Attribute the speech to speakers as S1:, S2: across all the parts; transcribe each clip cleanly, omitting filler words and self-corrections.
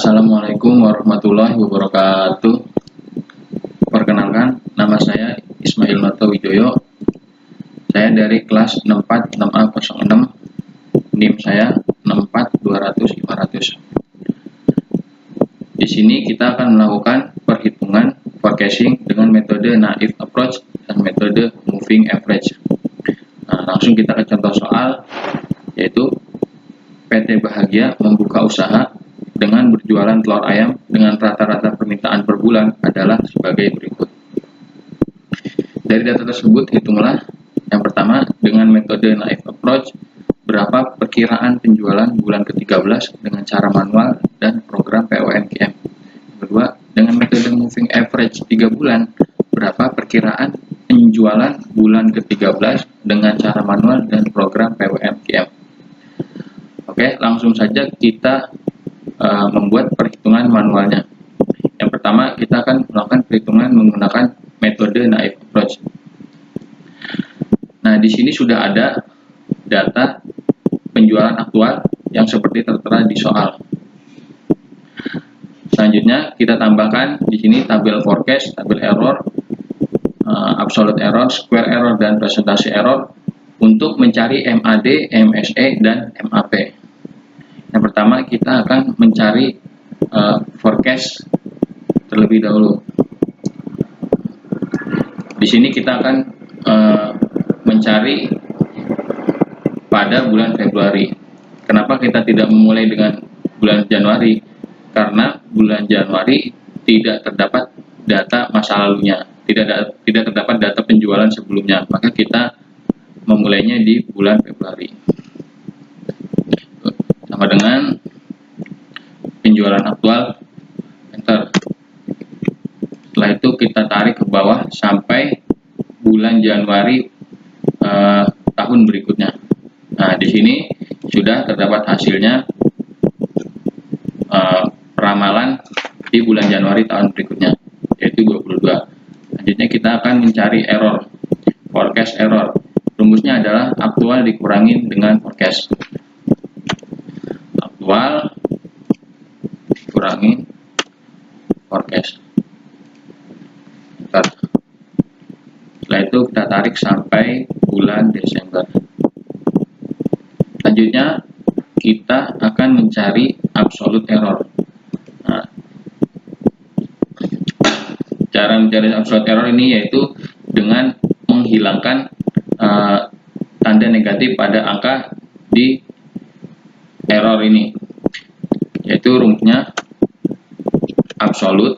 S1: Assalamualaikum warahmatullahi wabarakatuh. Perkenalkan, nama saya Ismail Noto Wijoyo. Saya dari kelas 64 6A06. NIM saya 64200 500. Di sini kita akan melakukan perhitungan forecasting dengan metode naive approach dan metode moving average. Nah, langsung kita ke contoh soal, yaitu PT Bahagia membuka usaha dengan berjualan telur ayam dengan rata-rata permintaan per bulan adalah sebagai berikut. Dari data tersebut, hitunglah yang pertama dengan metode naive approach, berapa perkiraan penjualan bulan ke-13 dengan cara manual dan program POMKM. Yang kedua, dengan metode moving average 3 bulan, berapa perkiraan penjualan bulan ke-13 dengan cara manual dan program POMKM. Oke, langsung saja kita membuat perhitungan manualnya. Yang pertama, kita akan melakukan perhitungan menggunakan metode naive approach. Nah, di sini sudah ada data penjualan aktual yang seperti tertera di soal. Selanjutnya, kita tambahkan di sini tabel forecast, tabel error, absolute error, square error, dan presentasi error untuk mencari MAD, MSE, dan MAP. Yang pertama, kita akan mencari forecast terlebih dahulu. Di sini kita akan mencari pada bulan Februari. Kenapa kita tidak memulai dengan bulan Januari? Karena bulan Januari tidak terdapat data masa lalunya, tidak terdapat data penjualan sebelumnya, maka kita memulainya di bulan Februari. Sama dengan penjualan aktual, enter. Setelah itu kita tarik ke bawah sampai bulan Januari tahun berikutnya. Nah, di sini sudah terdapat hasilnya peramalan di bulan Januari tahun berikutnya, yaitu 22. Selanjutnya kita akan mencari error, forecast error. Rumusnya adalah aktual dikurangin dengan forecast. Aktual dikurangi forecast. Setelah itu kita tarik sampai bulan Desember. Selanjutnya kita akan mencari absolute error. Nah, cara mencari absolute error ini yaitu dengan menghilangkan tanda negatif pada angka di error ini, yaitu rumusnya absolute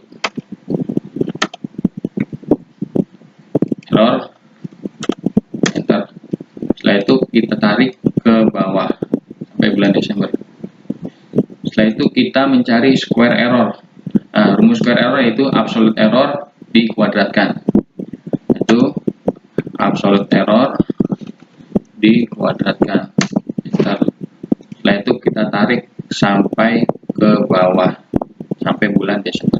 S1: error, enter. Setelah itu kita tarik ke bawah sampai bulan Desember. Setelah itu kita mencari square error. Nah, rumus square error yaitu absolute error dikuadratkan, itu absolute error dikuadratkan, enter. Setelah itu kita tarik sampai ke bawah sampai bulan Desember.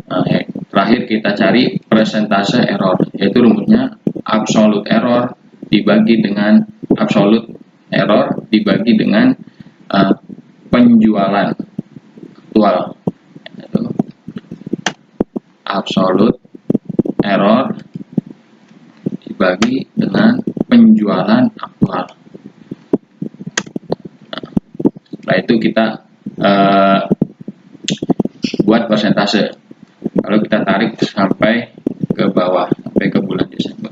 S1: Nah, terakhir kita cari persentase error, yaitu rumusnya absolute error dibagi dengan absolute error dibagi dengan penjualan aktual, yaitu absolute error dibagi dengan penjualan aktual. Setelah itu kita buat persentase. Kalau kita tarik sampai ke bawah sampai ke bulan Desember.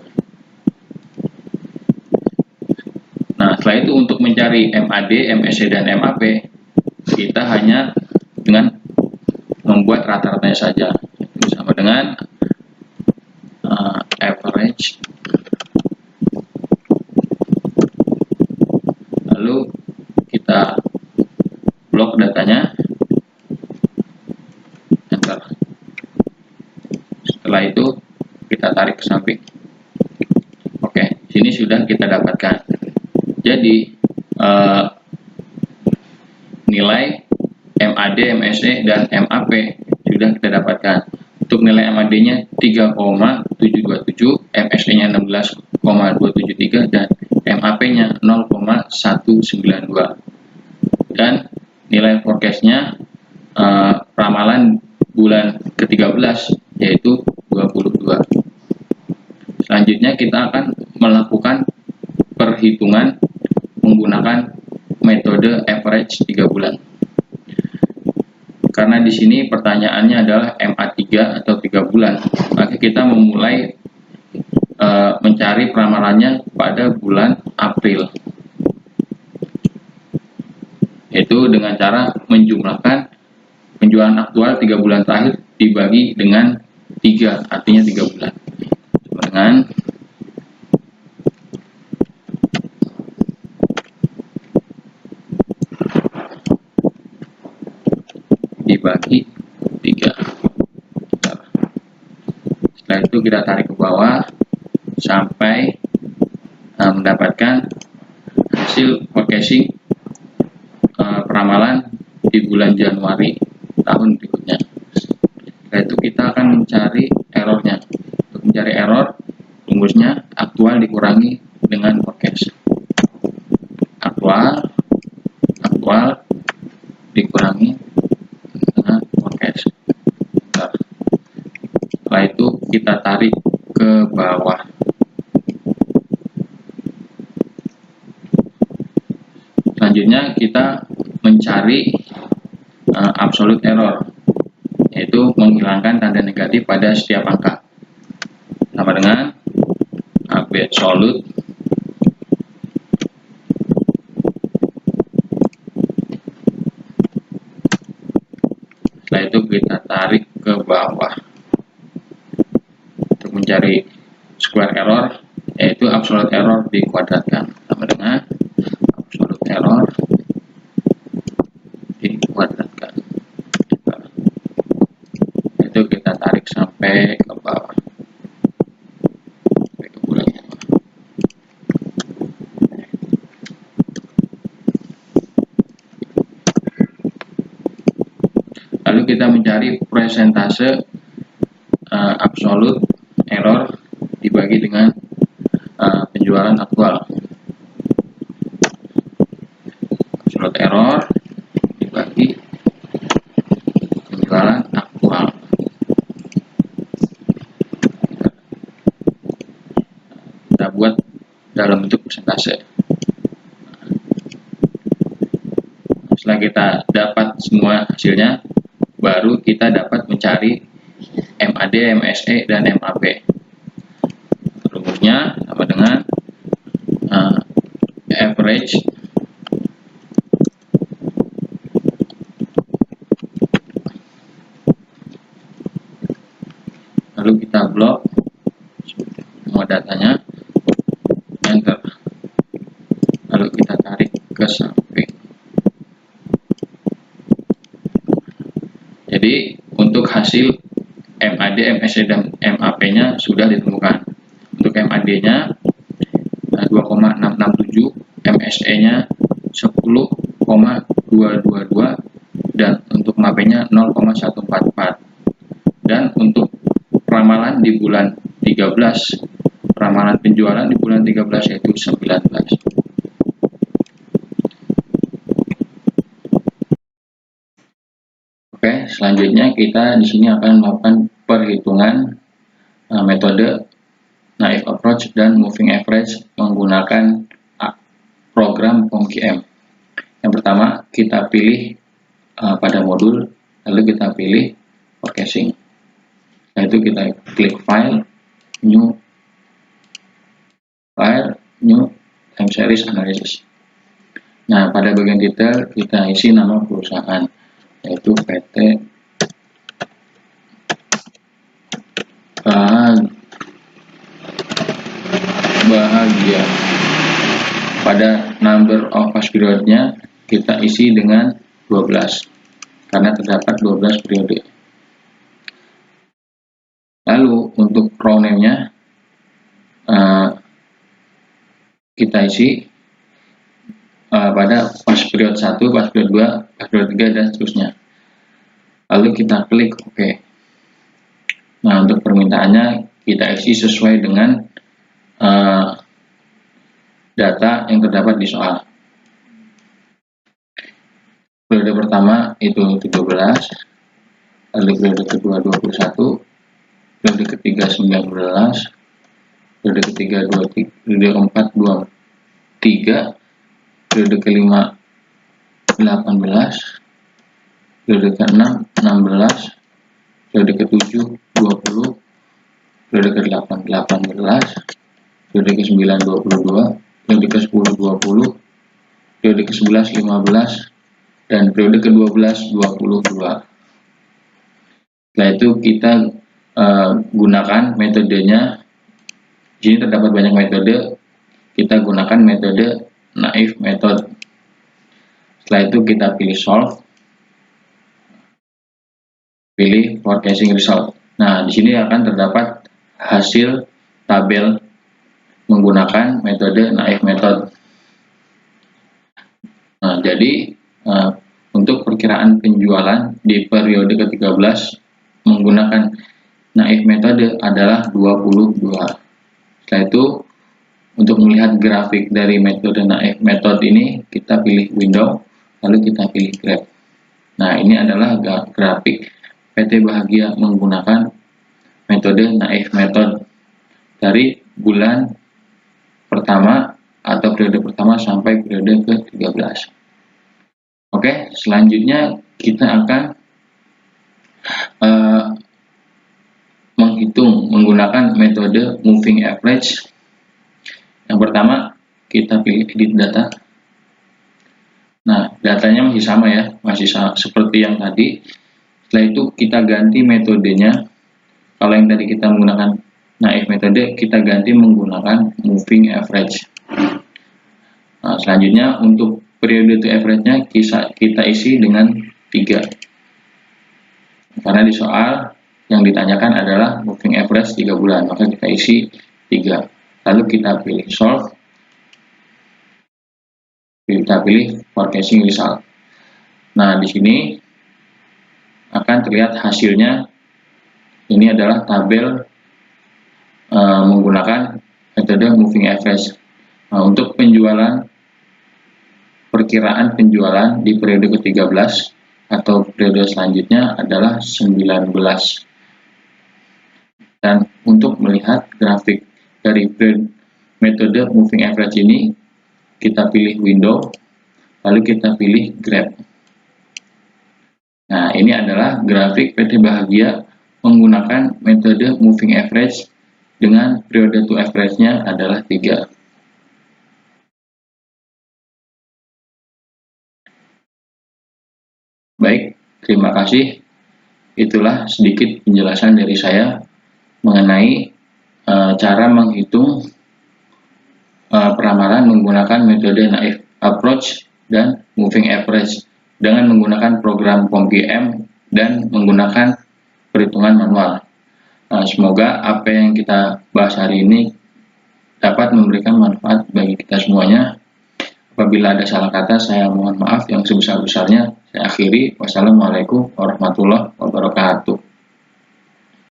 S1: Nah, setelah itu untuk mencari MAD, MSE, dan MAP, kita hanya dengan membuat rata-ratanya saja. Itu sama dengan average. Lalu kita blok datanya, enter. Setelah itu kita tarik ke samping. Oke, sini sudah kita dapatkan. Jadi nilai MAD, MSE, dan MAP sudah kita dapatkan. Untuk nilai MAD-nya 3,727, MSE-nya 16,273, dan MAP-nya 0,192. Dan nilai forecast-nya ramalan bulan ke-13 yaitu 22. Selanjutnya kita akan melakukan perhitungan menggunakan metode average 3 bulan. Karena di sini pertanyaannya adalah MA3 atau 3 bulan, maka kita memulai mencari ramalannya pada bulan April, yaitu dengan cara menjumlahkan penjualan aktual 3 bulan terakhir dibagi dengan 3, artinya 3 bulan. Dengan dibagi 3. Setelah itu kita tarik ke bawah sampai mendapatkan hasil forecasting peramalan di bulan Januari tahun berikutnya. Setelah itu kita akan mencari errornya. Untuk mencari error, rumusnya aktual dikurangi dengan forecast. Aktual dikurangi dengan forecast. Setelah itu kita tarik ke bawah. Selanjutnya kita mencari absolute error, yaitu menghilangkan tanda negatif pada setiap angka, sama dengan absolute setelah itu kita tarik ke bawah untuk mencari square error, yaitu absolute error dikuadratkan, sama dengan absolute error dikuadratkan. Itu kita tarik sampai ke bawah, sampai ke bulan. Lalu kita mencari persentase absolute error dibagi dengan penjualan aktual. Absolute error dibagi penjualan aktual. Kita buat dalam bentuk persentase. Setelah kita dapat semua hasilnya, baru kita dapat mencari MAD, MSE, dan MAP. Rumusnya sama dengan average lalu kita blok semua datanya, enter, lalu kita tarik ke samping. Jadi untuk hasil MAD, MSE, dan MAP-nya sudah ditemukan. Untuk MAD-nya 2,667, MSE-nya 10,222, dan untuk MAP-nya 0,144. Dan untuk ramalan di bulan 13, ramalan penjualan di bulan 13 yaitu 19. Oke, selanjutnya kita di sini akan melakukan perhitungan metode naive approach dan moving average menggunakan program POMQM. Yang pertama kita pilih pada modul, lalu kita pilih forecasting. Setelah itu kita klik file, new time series analysis. Nah, pada bagian detail kita isi nama perusahaan, yaitu PT Bahagia. Pada number of past period-nya kita isi dengan 12 karena terdapat 12 periode. Lalu untuk row name-nya kita isi pada past period 1, past period 2, past period 3, dan seterusnya. Lalu kita klik OK. Nah, untuk permintaannya kita isi sesuai dengan data yang terdapat di soal. periode pertama itu 17, lalu periode kedua 21, periode ketiga 19, periode ketiga 23, periode keempat 23, periode kelima 18, periode ke-6 16, periode ke-7 20, periode ke-8 18, periode ke-9 22, periode ke-10 20, periode ke-11 15, dan periode ke-12 22. Setelah itu kita gunakan metodenya. Di sini terdapat banyak metode. Kita gunakan metode naive method. Setelah itu kita pilih solve, pilih forecasting result. Nah, di sini akan terdapat hasil tabel menggunakan metode naive method. Nah, jadi untuk perkiraan penjualan di periode ke-13 menggunakan naive metode adalah 22. Setelah itu, untuk melihat grafik dari metode naive method ini, kita pilih window, lalu kita pilih graph. Nah, ini adalah grafik PT Bahagia menggunakan metode naive method dari bulan pertama atau periode pertama sampai periode ke-13. Oke, selanjutnya kita akan menghitung menggunakan metode moving average. Yang pertama, kita pilih edit data. Nah, datanya masih sama ya, masih sama, seperti yang tadi. Setelah itu kita ganti metodenya. Kalau yang tadi kita menggunakan naive metode, kita ganti menggunakan moving average. Nah, selanjutnya untuk periode to average-nya kita isi dengan 3. Karena di soal yang ditanyakan adalah moving average 3 bulan, maka kita isi 3. Lalu kita pilih solve, kita pilih forecasting result. Nah, di sini akan terlihat hasilnya. Ini adalah tabel menggunakan metode moving average. Nah, untuk penjualan, perkiraan penjualan di periode ke-13 atau periode selanjutnya adalah 19. Dan untuk melihat grafik dari metode moving average ini, kita pilih window, lalu kita pilih graph. Nah, ini adalah grafik PT Bahagia menggunakan metode moving average dengan periode to average-nya adalah 3. Baik, terima kasih. Itulah sedikit penjelasan dari saya mengenai cara menghitung peramalan menggunakan metode naive approach dan moving average dengan menggunakan program POM-PM dan menggunakan perhitungan manual. Semoga apa yang kita bahas hari ini dapat memberikan manfaat bagi kita semuanya. Apabila ada salah kata, saya mohon maaf yang sebesar-besarnya. Saya akhiri. Wassalamualaikum warahmatullahi wabarakatuh.